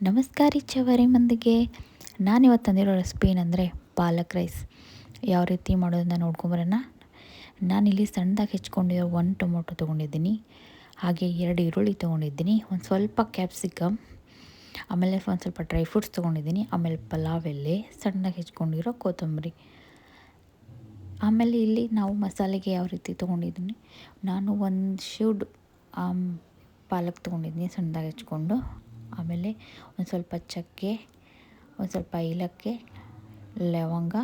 ನಮಸ್ಕಾರ ಚವರಿ ಮಂದಿಗೆ. ನಾನಿವತ್ತು ತಂದಿರೋ ರೆಸಿಪಿ ಏನಂದರೆ ಪಾಲಕ್ ರೈಸ್. ಯಾವ ರೀತಿ ಮಾಡೋದನ್ನ ನೋಡ್ಕೊಂಬರೋಣ. ನಾನಿಲ್ಲಿ ಸಣ್ಣದಾಗಿ ಹೆಚ್ಕೊಂಡಿರೋ 1 ಟೊಮೊಟೊ ತೊಗೊಂಡಿದ್ದೀನಿ, ಹಾಗೆ 2 ಈರುಳ್ಳಿ ತೊಗೊಂಡಿದ್ದೀನಿ, ಒಂದು ಸ್ವಲ್ಪ ಕ್ಯಾಪ್ಸಿಕಮ್, ಆಮೇಲೆ ಒಂದು ಸ್ವಲ್ಪ ಡ್ರೈ ಫ್ರೂಟ್ಸ್ ತೊಗೊಂಡಿದ್ದೀನಿ, ಆಮೇಲೆ ಪಲಾವ್ ಎಲೆ, ಸಣ್ಣದಾಗಿ ಹೆಚ್ಕೊಂಡಿರೋ ಕೊತ್ತಂಬರಿ. ಆಮೇಲೆ ಇಲ್ಲಿ ನಾವು ಮಸಾಲೆಗೆ ಯಾವ ರೀತಿ ತೊಗೊಂಡಿದ್ದೀನಿ, ನಾನು ಒಂದು ಶೂಡ್ ಪಾಲಕ್ ತೊಗೊಂಡಿದ್ದೀನಿ ಸಣ್ಣದಾಗಿ ಹೆಚ್ಕೊಂಡು, ಆಮೇಲೆ ಒಂದು ಸ್ವಲ್ಪ ಚಕ್ಕೆ, ಒಂದು ಸ್ವಲ್ಪ ಏಲಕ್ಕಿ, ಲವಂಗ,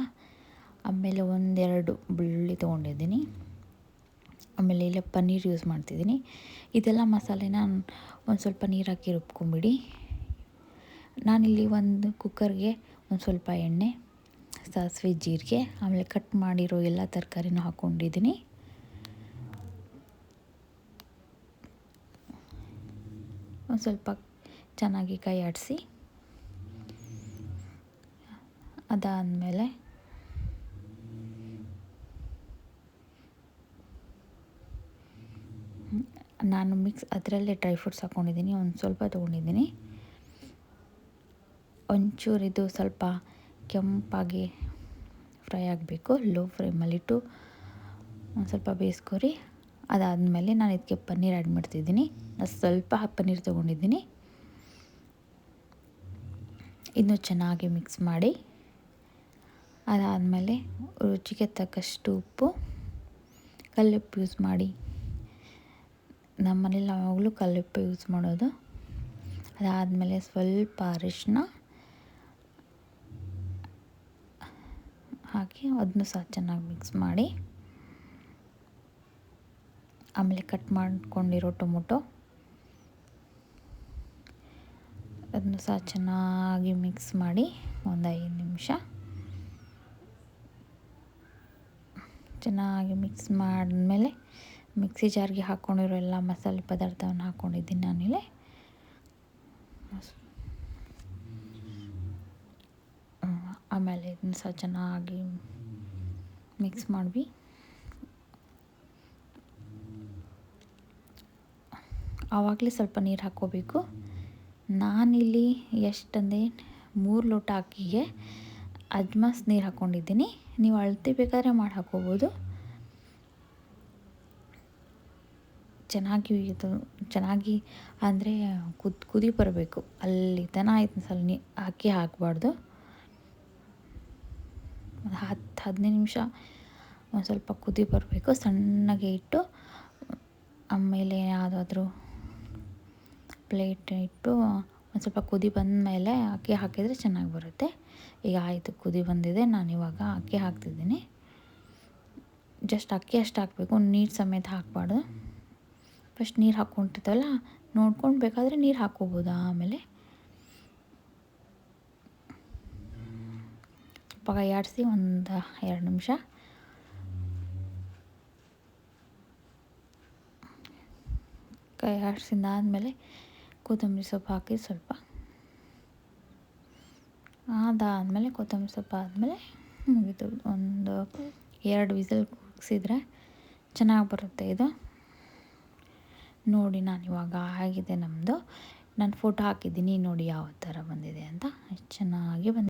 ಆಮೇಲೆ ಒಂದೆರಡು ಬೆಳ್ಳುಳ್ಳಿ ತೊಗೊಂಡಿದ್ದೀನಿ, ಆಮೇಲೆ ಇಲ್ಲ ಪನ್ನೀರ್ ಯೂಸ್ ಮಾಡ್ತಿದ್ದೀನಿ. ಇದೆಲ್ಲ ಮಸಾಲೆನ ಒಂದು ಸ್ವಲ್ಪ ನೀರು ಹಾಕಿ ರುಬ್ಕೊಂಬಿಡಿ. ನಾನಿಲ್ಲಿ ಒಂದು ಕುಕ್ಕರ್ಗೆ ಒಂದು ಸ್ವಲ್ಪ ಎಣ್ಣೆ, ಸಾಸಿವೆ, ಜೀರಿಗೆ, ಆಮೇಲೆ ಕಟ್ ಮಾಡಿರೋ ಎಲ್ಲ ತರಕಾರಿನೂ ಹಾಕ್ಕೊಂಡಿದ್ದೀನಿ. ಒಂದು ಸ್ವಲ್ಪ ಚೆನ್ನಾಗಿ ಕೈ ಆಡಿಸಿ, ಅದಾದಮೇಲೆ ನಾನು ಅದರಲ್ಲೇ ಡ್ರೈ ಫ್ರೂಟ್ಸ್ ಹಾಕ್ಕೊಂಡಿದ್ದೀನಿ, ಒಂದು ಸ್ವಲ್ಪ ತೊಗೊಂಡಿದ್ದೀನಿ. ಒಂಚೂರು ಇದು ಸ್ವಲ್ಪ ಕೆಂಪಾಗಿ ಫ್ರೈ ಆಗಬೇಕು, ಲೋ ಫ್ಲೇಮಲ್ಲಿಟ್ಟು ಒಂದು ಸ್ವಲ್ಪ ಬೇಯಿಸ್ಕೊರಿ. ಅದಾದಮೇಲೆ ನಾನು ಇದಕ್ಕೆ ಪನ್ನೀರ್ ಆ್ಯಡ್ ಮಾಡ್ತಿದ್ದೀನಿ. ಸ್ವಲ್ಪ ಪನ್ನೀರ್ ತೊಗೊಂಡಿದ್ದೀನಿ. ಇದನ್ನು ಚೆನ್ನಾಗಿ ಮಿಕ್ಸ್ ಮಾಡಿ, ಅದಾದಮೇಲೆ ರುಚಿಗೆ ತಕ್ಕಷ್ಟು ಉಪ್ಪು, ಕಲ್ಲುಪ್ಪು ಯೂಸ್ ಮಾಡಿ. ನಮ್ಮ ಮನೇಲಿ ಯಾವಾಗಲೂ ಕಲ್ಲುಪ್ಪು ಯೂಸ್ ಮಾಡೋದು. ಅದಾದಮೇಲೆ ಸ್ವಲ್ಪ ಅರಿಶಿನ ಹಾಕಿ ಅದನ್ನು ಸಹ ಚೆನ್ನಾಗಿ ಮಿಕ್ಸ್ ಮಾಡಿ, ಆಮೇಲೆ ಕಟ್ ಮಾಡ್ಕೊಂಡಿರೋ ಟೊಮೊಟೊ ಅದನ್ನು ಸಹ ಚೆನ್ನಾಗಿ ಮಿಕ್ಸ್ ಮಾಡಿ ಒಂದು 5 ನಿಮಿಷ ಚೆನ್ನಾಗಿ ಮಿಕ್ಸ್ ಮಾಡಿದ್ಮೇಲೆ ಮಿಕ್ಸಿ ಜಾರ್ಗೆ ಹಾಕ್ಕೊಂಡಿರೋ ಎಲ್ಲ ಮಸಾಲೆ ಪದಾರ್ಥವನ್ನು ಹಾಕ್ಕೊಂಡಿದ್ದೀನಿ ನಾನಿಲ್ಲಿ. ಆಮೇಲೆ ಇದನ್ನು ಸಹ ಚೆನ್ನಾಗಿ ಮಿಕ್ಸ್ ಮಾಡಿ, ಆವಾಗಲೇ ಸ್ವಲ್ಪ ನೀರು ಹಾಕ್ಕೋಬೇಕು. ನಾನಿಲ್ಲಿ ಎಷ್ಟಂದರೆ 3 ಲೋಟ ಅಕ್ಕಿಗೆ ಅಜ್ಮಾಸ್ ನೀರು ಹಾಕ್ಕೊಂಡಿದ್ದೀನಿ. ನೀವು ಅಳತೆ ಬೇಕಾದರೆ ಮಾಡಿ ಹಾಕ್ಕೋಬೋದು. ಚೆನ್ನಾಗಿ ಅಂದರೆ ಕುದಿ ಬರಬೇಕು, ಅಲ್ಲಿ ತನಕ ಇದನ್ನ ಅಕ್ಕಿ ಹಾಕಬಾರ್ದು. 10-15 ನಿಮಿಷ ಒಂದು ಸ್ವಲ್ಪ ಕುದಿ ಬರಬೇಕು, ಸಣ್ಣಗೆ ಇಟ್ಟು ಆಮೇಲೆ ಯಾವುದಾದ್ರೂ ಪ್ಲೇಟ್ ಇಟ್ಟು ಒಂದು ಸ್ವಲ್ಪ ಕುದಿ ಬಂದಮೇಲೆ ಅಕ್ಕಿ ಹಾಕಿದರೆ ಚೆನ್ನಾಗಿ ಬರುತ್ತೆ. ಈಗ ಆಯಿತು, ಕುದಿ ಬಂದಿದೆ. ನಾನಿವಾಗ ಅಕ್ಕಿ ಹಾಕ್ತಿದ್ದೀನಿ. ಜಸ್ಟ್ ಅಕ್ಕಿ ಅಷ್ಟು ಹಾಕಬೇಕು, ನೀರು ಸಮೇತ ಹಾಕಬಾರ್ದು. ಫಸ್ಟ್ ನೀರು ಹಾಕ್ಕೊಂಡಿರ್ತವಲ್ಲ, ನೋಡ್ಕೊಂಡು ಬೇಕಾದರೆ ನೀರು ಹಾಕ್ಕೋಬೋದು. ಆಮೇಲೆ ಸ್ವಲ್ಪ ಕೈ ಆಡಿಸಿ ಒಂದು 2 ನಿಮಿಷ ಕೈ ಆಡಿಸಿದಾದಮೇಲೆ ಕೊತ್ತಂಬರಿ ಸೊಪ್ಪು ಹಾಕಿ ಸ್ವಲ್ಪ, ಅದಾದಮೇಲೆ ಕೊತ್ತಂಬರಿ ಸೊಪ್ಪು ಆದಮೇಲೆ ಮುಗಿತು. ಒಂದು 2 ವಿಸಲ್ ಕೂಗಿಸಿದ್ರೆ ಚೆನ್ನಾಗಿ ಬರುತ್ತೆ ಇದು. ನೋಡಿ, ನಾನಿವಾಗ ಆಗಿದೆ ನಮ್ಮದು. ನಾನು ಫೋಟೋ ಹಾಕಿದ್ದೀನಿ, ನೋಡಿ ಯಾವ ಥರ ಬಂದಿದೆ ಅಂತ. ಚೆನ್ನಾಗಿ ಬಂದಿದೆ.